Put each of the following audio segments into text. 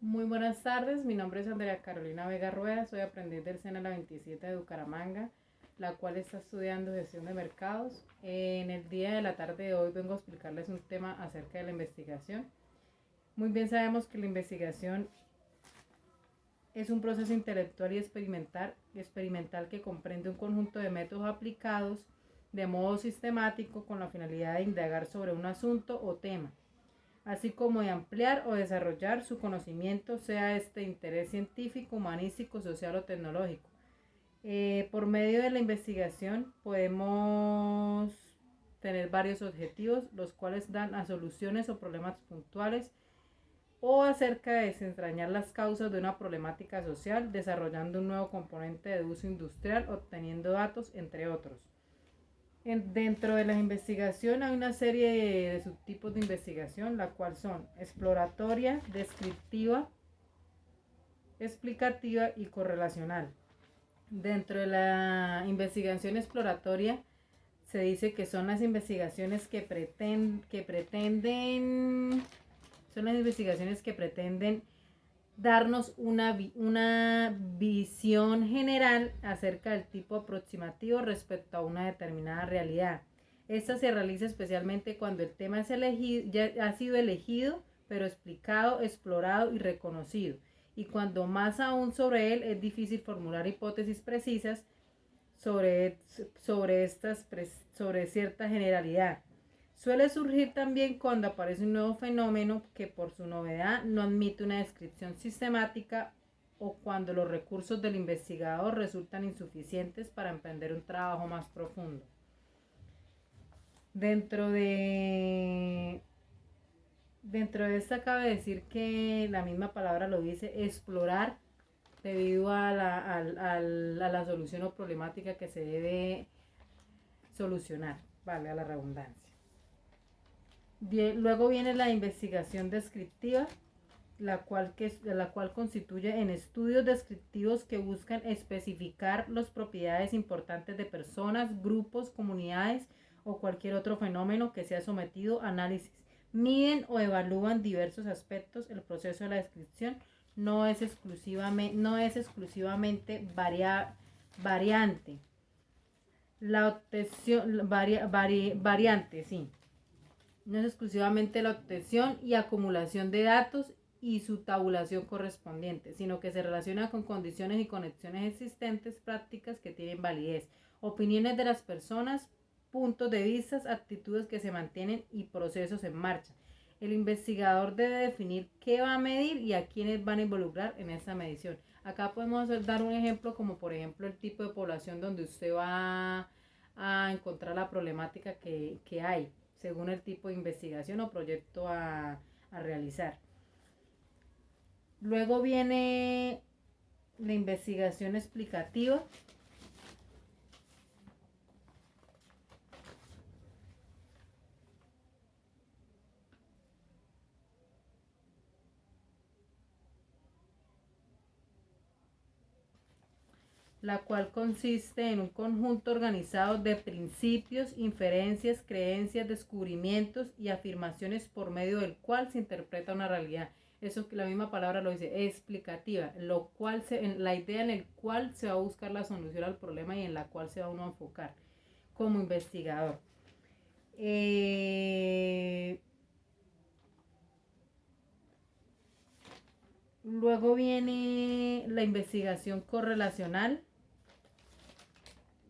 Muy buenas tardes, mi nombre es Andrea Carolina Vega Rueda, soy aprendiz del SENA la 27 de Bucaramanga, la cual está estudiando gestión de mercados. En el día de la tarde de hoy vengo a explicarles un tema acerca de la investigación. Muy bien sabemos que la investigación es un proceso intelectual y experimental que comprende un conjunto de métodos aplicados de modo sistemático con la finalidad de indagar sobre un asunto o tema, así como de ampliar o desarrollar su conocimiento, sea este interés científico, humanístico, social o tecnológico. Por medio de la investigación podemos tener varios objetivos, los cuales dan a soluciones o problemas puntuales o acerca de desentrañar las causas de una problemática social, desarrollando un nuevo componente de uso industrial, obteniendo datos, entre otros. Dentro de la investigación hay una serie de subtipos de investigación, la cual son exploratoria, descriptiva, explicativa y correlacional. Dentro de la investigación exploratoria se dice que son las investigaciones que pretenden darnos una visión general acerca del tipo aproximativo respecto a una determinada realidad. Esta se realiza especialmente cuando el tema ya ha sido elegido, pero explicado, explorado y reconocido, y cuando más aún sobre él es difícil formular hipótesis precisas sobre, sobre cierta generalidad. Suele surgir también cuando aparece un nuevo fenómeno que por su novedad no admite una descripción sistemática o cuando los recursos del investigador resultan insuficientes para emprender un trabajo más profundo. Dentro de Dentro de esta cabe decir que la misma palabra lo dice, explorar debido a la solución o problemática que se debe solucionar, vale, a la redundancia. Luego viene la investigación descriptiva, la cual constituye en estudios descriptivos que buscan especificar las propiedades importantes de personas, grupos, comunidades o cualquier otro fenómeno que sea sometido a análisis. Miden o evalúan diversos aspectos. El proceso de la descripción no es exclusivamente variante. La obtención variante, sí. No es exclusivamente la obtención y acumulación de datos y su tabulación correspondiente, sino que se relaciona con condiciones y conexiones existentes, prácticas que tienen validez, opiniones de las personas, puntos de vista, actitudes que se mantienen y procesos en marcha. El investigador debe definir qué va a medir y a quiénes van a involucrar en esa medición. Acá podemos dar un ejemplo como por ejemplo el tipo de población donde usted va a encontrar la problemática que hay según el tipo de investigación o proyecto a realizar. Luego viene la investigación explicativa, la cual consiste en un conjunto organizado de principios, inferencias, creencias, descubrimientos y afirmaciones por medio del cual se interpreta una realidad. Eso que la misma palabra lo dice, explicativa, la idea en la cual se va a buscar la solución al problema y en la cual se va uno a enfocar como investigador. Luego viene la investigación correlacional.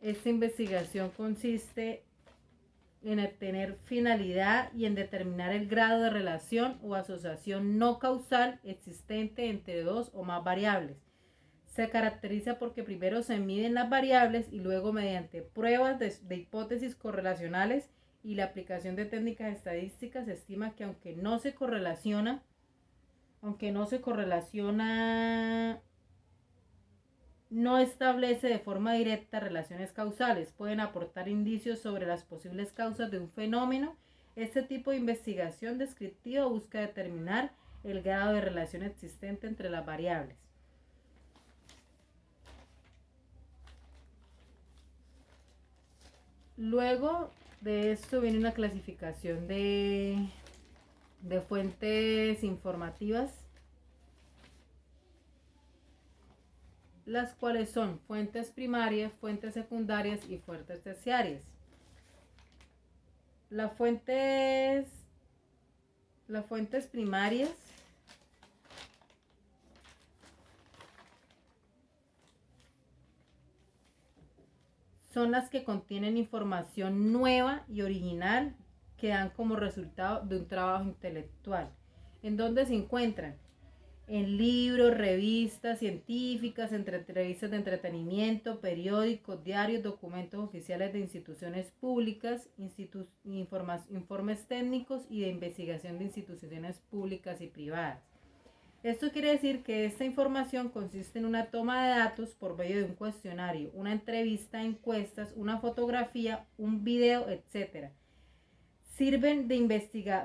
Esta investigación consiste en obtener finalidad y en determinar el grado de relación o asociación no causal existente entre dos o más variables. Se caracteriza porque primero se miden las variables y luego mediante pruebas de hipótesis correlacionales y la aplicación de técnicas estadísticas se estima que aunque no se correlaciona no establece de forma directa relaciones causales, pueden aportar indicios sobre las posibles causas de un fenómeno. Este tipo de investigación descriptiva busca determinar el grado de relación existente entre las variables. Luego de esto viene una clasificación de fuentes informativas. las cuales son fuentes primarias, fuentes secundarias y fuentes terciarias. Las fuentes primarias son las que contienen información nueva y original que dan como resultado de un trabajo intelectual. ¿En dónde se encuentran? En libros, revistas científicas, revistas de entretenimiento, periódicos, diarios, documentos oficiales de instituciones públicas, informes técnicos y de investigación de instituciones públicas y privadas. Esto quiere decir que esta información consiste en una toma de datos por medio de un cuestionario, una entrevista, encuestas, una fotografía, un video, etc. Sirven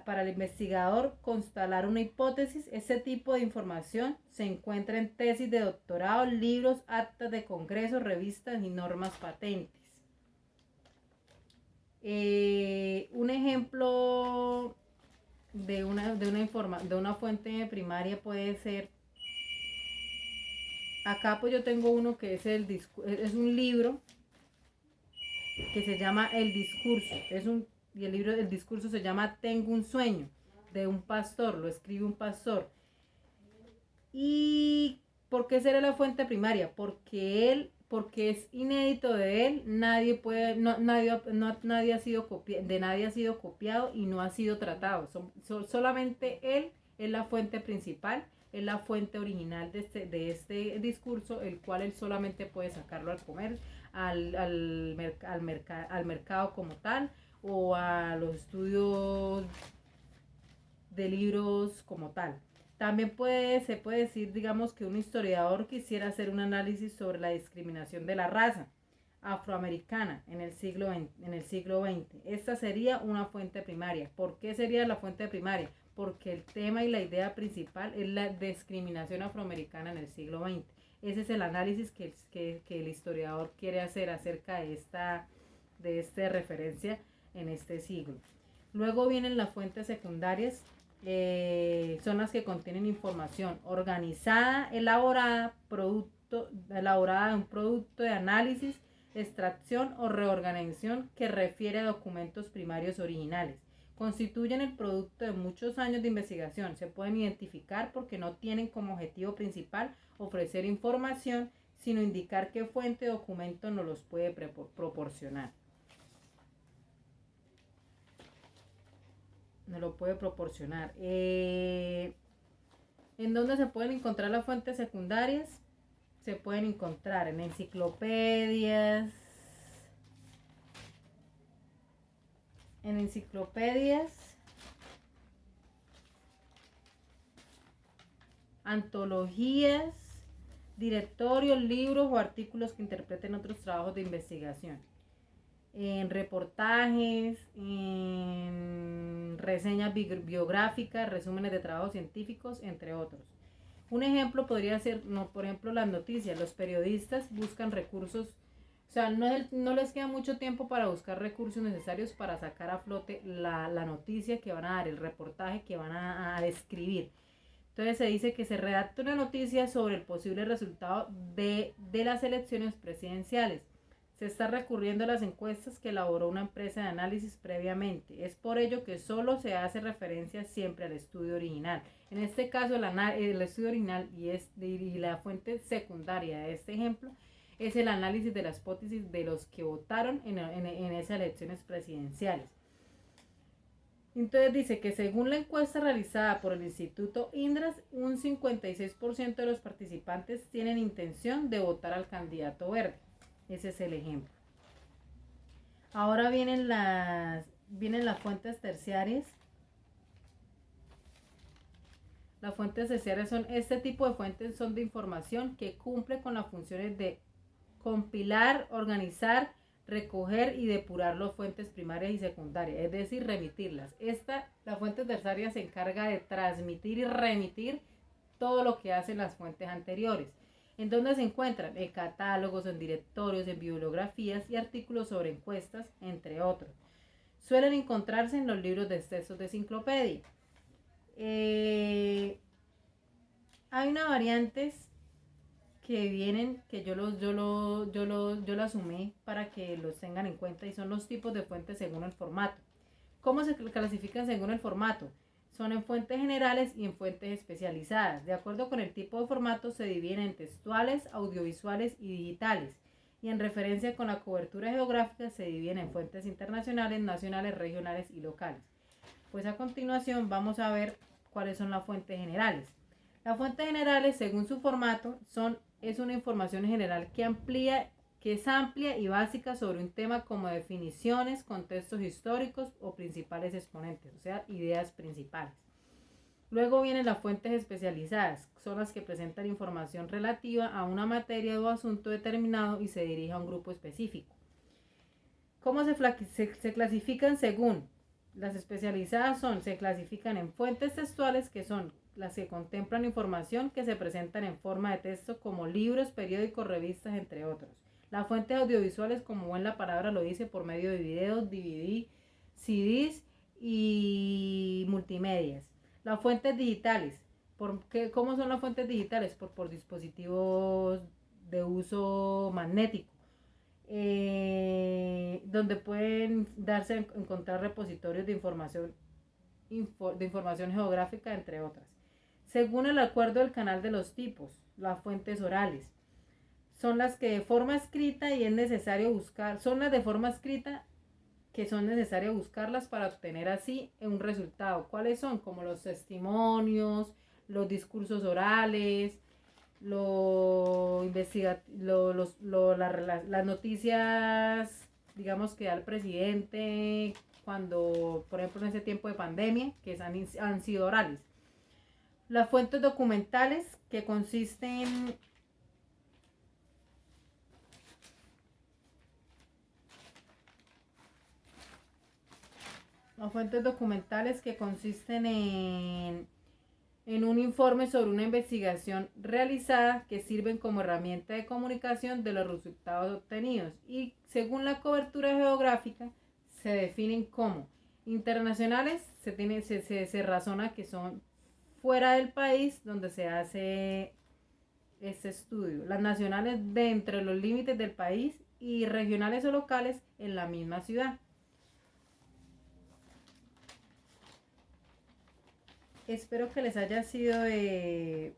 para el investigador constatar una hipótesis. Este tipo de información se encuentra en tesis de doctorado, libros, actas de congresos, revistas y normas patentes. Un ejemplo de una fuente primaria puede ser, acá pues yo tengo uno que es un libro que se llama El Discurso, y el libro del discurso se llama Tengo un sueño, de un pastor, lo escribe un pastor. ¿Y por qué será la fuente primaria? Porque es inédito de él, nadie ha sido copiado y no ha sido tratado. Solamente él es la fuente principal, es la fuente original de este discurso, el cual él solamente puede sacarlo al comer, al mercado como tal, o a los estudios de libros como tal. También se puede decir, digamos, que un historiador quisiera hacer un análisis sobre la discriminación de la raza afroamericana en el siglo XX. Esta sería una fuente primaria. ¿Por qué sería la fuente primaria? Porque el tema y la idea principal es la discriminación afroamericana en el siglo XX. Ese es el análisis que el historiador quiere hacer acerca de esta referencia en este siglo. Luego vienen las fuentes secundarias, son las que contienen información organizada, elaborada de un producto de análisis, extracción o reorganización que refiere a documentos primarios originales. Constituyen el producto de muchos años de investigación. Se pueden identificar porque no tienen como objetivo principal ofrecer información, sino indicar qué fuente o documento nos los puede proporcionar. Nos lo puede proporcionar. ¿En dónde se pueden encontrar las fuentes secundarias? Se pueden encontrar en enciclopedias, antologías, directorios, libros o artículos que interpreten otros trabajos de investigación, en reportajes, en reseñas biográficas, resúmenes de trabajos científicos, entre otros. Un ejemplo podría ser, por ejemplo, las noticias. Los periodistas buscan recursos, o sea, no les queda mucho tiempo para buscar recursos necesarios para sacar a flote la noticia que van a dar, el reportaje que van a describir. Entonces se dice que se redacta una noticia sobre el posible resultado de las elecciones presidenciales. Se está recurriendo a las encuestas que elaboró una empresa de análisis previamente. Es por ello que solo se hace referencia siempre al estudio original. En este caso, el estudio original y la fuente secundaria de este ejemplo es el análisis de las hipótesis de los que votaron en esas elecciones presidenciales. Entonces dice que según la encuesta realizada por el Instituto INDRAS, un 56% de los participantes tienen intención de votar al candidato verde. Ese es el ejemplo. Ahora vienen las fuentes terciarias. Las fuentes terciarias son este tipo de fuentes, son de información que cumple con las funciones de compilar, organizar, recoger y depurar las fuentes primarias y secundarias, es decir, remitirlas. La fuente terciaria se encarga de transmitir y remitir todo lo que hacen las fuentes anteriores. ¿En dónde se encuentran? En catálogos, en directorios, en bibliografías y artículos sobre encuestas, entre otros. Suelen encontrarse en los libros de textos de enciclopedia. Hay una variante que vienen, que yo lo asumí para que los tengan en cuenta, y son los tipos de fuentes según el formato. ¿Cómo se clasifican según el formato? Son en fuentes generales y en fuentes especializadas. De acuerdo con el tipo de formato se dividen en textuales, audiovisuales y digitales. Y en referencia con la cobertura geográfica se dividen en fuentes internacionales, nacionales, regionales y locales. Pues a continuación vamos a ver cuáles son las fuentes generales. Las fuentes generales, según su formato, es una información general que es amplia y básica sobre un tema, como definiciones, contextos históricos o principales exponentes, o sea, ideas principales. Luego vienen las fuentes especializadas, son las que presentan información relativa a una materia o asunto determinado y se dirige a un grupo específico. ¿Cómo se clasifican según? Las especializadas se clasifican en fuentes textuales, que son las que contemplan información que se presentan en forma de texto, como libros, periódicos, revistas, entre otros. Las fuentes audiovisuales, como bien la palabra lo dice, por medio de videos, DVD, CDs y multimedias. Las fuentes digitales. ¿Cómo son las fuentes digitales? Por dispositivos de uso magnético. Donde pueden encontrar repositorios de información geográfica, entre otras. Según el acuerdo del canal de los tipos, las fuentes orales son las que de forma escrita y es necesario buscar, son las de forma escrita que son necesarias buscarlas para obtener así un resultado. ¿Cuáles son? Como los testimonios, los discursos orales, las noticias, digamos, que da el presidente cuando, por ejemplo, en ese tiempo de pandemia, que han sido orales. Las fuentes documentales, que consisten en un informe sobre una investigación realizada, que sirven como herramienta de comunicación de los resultados obtenidos, y según la cobertura geográfica se definen como internacionales. Se razona que son fuera del país donde se hace este estudio, las nacionales dentro de los límites del país, y regionales o locales en la misma ciudad. Espero que les haya sido de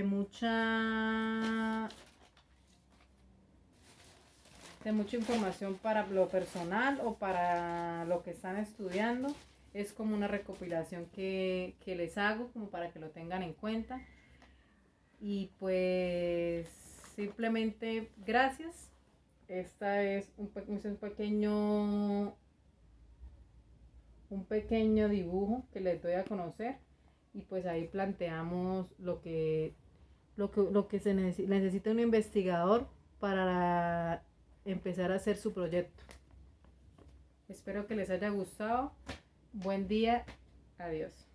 mucha información para lo personal o para lo que están estudiando. Es como una recopilación que les hago, como para que lo tengan en cuenta. Y pues simplemente gracias. Esta es un pequeño dibujo que les doy a conocer, y pues ahí planteamos lo que se necesita un investigador para empezar a hacer su proyecto. Espero que les haya gustado. Buen día. Adiós.